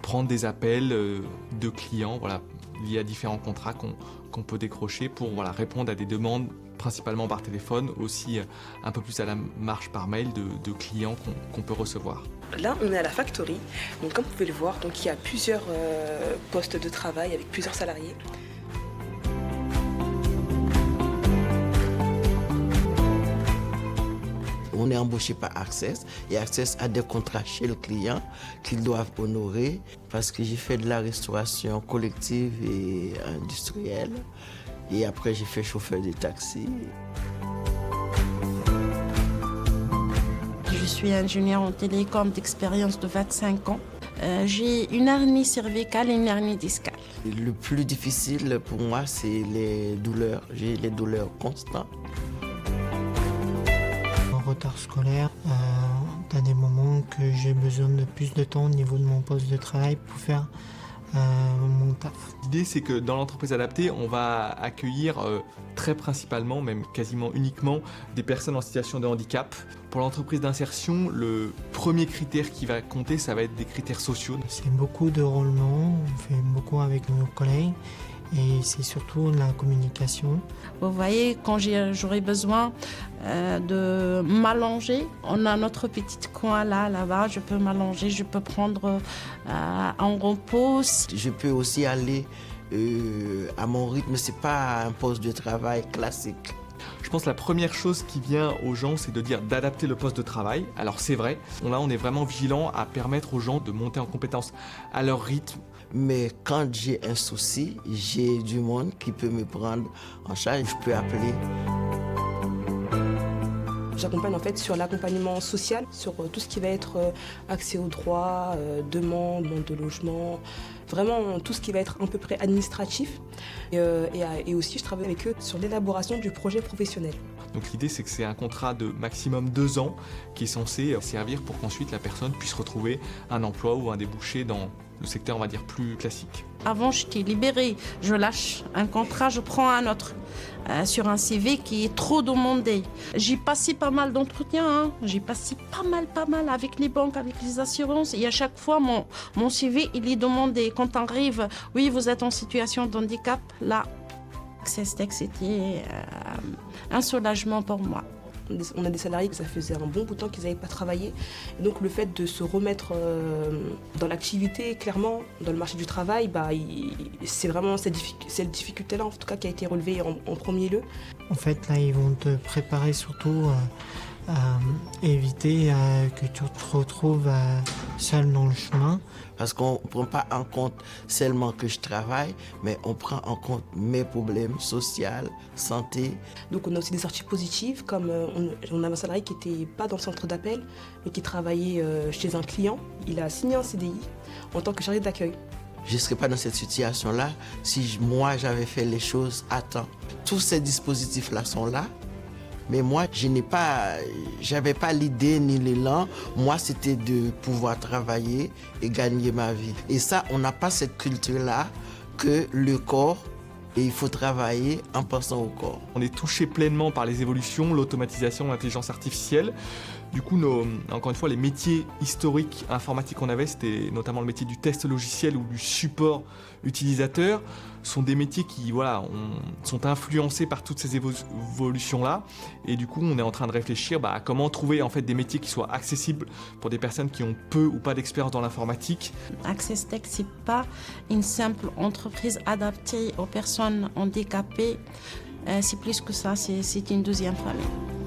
prendre des appels de clients, voilà, liés à différents contrats qu'on peut décrocher pour répondre à des demandes principalement par téléphone, aussi un peu plus à la marge par mail de clients qu'on peut recevoir. Là, on est à la factory. Donc, comme vous pouvez le voir, donc, il y a plusieurs postes de travail avec plusieurs salariés. On est embauché par Access et Access a des contrats chez le client qu'ils doivent honorer parce que j'ai fait de la restauration collective et industrielle et après j'ai fait chauffeur de taxi. Je suis ingénieure en télécom d'expérience de 25 ans. J'ai une hernie cervicale et une hernie discale. Le plus difficile pour moi, c'est les douleurs. J'ai les douleurs constantes. Retard scolaire, dans des moments que j'ai besoin de plus de temps au niveau de mon poste de travail pour faire mon taf. L'idée, c'est que dans l'entreprise adaptée, on va accueillir très principalement, même quasiment uniquement, des personnes en situation de handicap. Pour l'entreprise d'insertion, le premier critère qui va compter, ça va être des critères sociaux. C'est beaucoup de roulement, on fait beaucoup avec nos collègues. Et c'est surtout la communication. Vous voyez, quand j'aurai besoin de m'allonger, on a notre petit coin là-bas, je peux m'allonger, je peux prendre en repos. Je peux aussi aller à mon rythme, c'est pas un poste de travail classique. Je pense que la première chose qui vient aux gens, c'est de dire d'adapter le poste de travail. Alors c'est vrai, là on est vraiment vigilant à permettre aux gens de monter en compétence à leur rythme. Mais quand j'ai un souci, j'ai du monde qui peut me prendre en charge, je peux appeler. J'accompagne en fait sur l'accompagnement social, sur tout ce qui va être accès aux droits, demande de logement, vraiment tout ce qui va être à peu près administratif. Et aussi je travaille avec eux sur l'élaboration du projet professionnel. Donc l'idée c'est que c'est un contrat de maximum 2 ans qui est censé servir pour qu'ensuite la personne puisse retrouver un emploi ou un débouché dans le secteur on va dire plus classique. Avant j'étais libérée, je lâche un contrat, je prends un autre. Sur un CV qui est trop demandé. J'ai passé pas mal d'entretiens, j'ai passé pas mal avec les banques, avec les assurances et à chaque fois mon CV il est demandé. Quand on arrive, oui vous êtes en situation de handicap, là, c'était un soulagement pour moi. On a des salariés que ça faisait un bon bout de temps qu'ils n'avaient pas travaillé. Et donc le fait de se remettre dans l'activité, clairement, dans le marché du travail, c'est vraiment cette difficulté-là en tout cas qui a été relevée en premier lieu. En fait, là, ils vont te préparer surtout à éviter que tu te retrouves seul dans le chemin. Parce qu'on ne prend pas en compte seulement que je travaille, mais on prend en compte mes problèmes sociaux, santé. Donc on a aussi des sorties positives, comme on a un salarié qui n'était pas dans le centre d'appel, mais qui travaillait chez un client. Il a signé un CDI en tant que chargé d'accueil. Je ne serais pas dans cette situation-là si moi j'avais fait les choses à temps. Tous ces dispositifs-là sont là. Mais moi, j'avais pas l'idée ni l'élan. Moi, c'était de pouvoir travailler et gagner ma vie. Et ça, on n'a pas cette culture-là que le corps, et il faut travailler en pensant au corps. On est touché pleinement par les évolutions, l'automatisation, l'intelligence artificielle. Du coup, encore une fois, les métiers historiques informatiques qu'on avait, c'était notamment le métier du test logiciel ou du support utilisateur, sont des métiers qui sont influencés par toutes ces évolutions-là. Et du coup, on est en train de réfléchir à comment trouver en fait, des métiers qui soient accessibles pour des personnes qui ont peu ou pas d'expérience dans l'informatique. Access Tech, ce n'est pas une simple entreprise adaptée aux personnes handicapées. C'est plus que ça, c'est une deuxième famille.